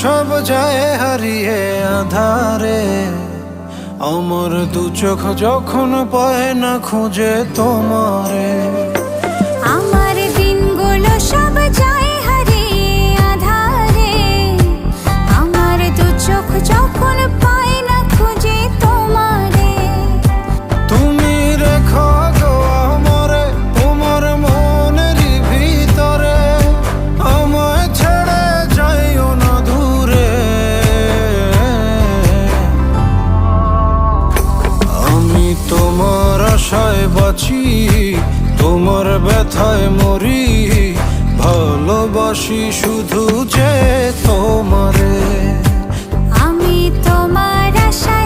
সব যায় হারিয়ে আধারে, আমার দু চোখ যখন পায় না খুঁজে তোমারে। আমার দিনগুলো সব যায় হারিয়ে আঁধারে, আমার দু চোখ যখন পায় না খুঁজে তোমারে। তুমি রেখো গো আমারে তোমার মনের ভিতরে, আমায় ছেড়ে যাইও না দূরে। আমি তোমার আশায় বাঁচি, তোমার ব্যথায় মরি, ভালোবাসি শুধু যে তোমারে। আমি তোমার আশায়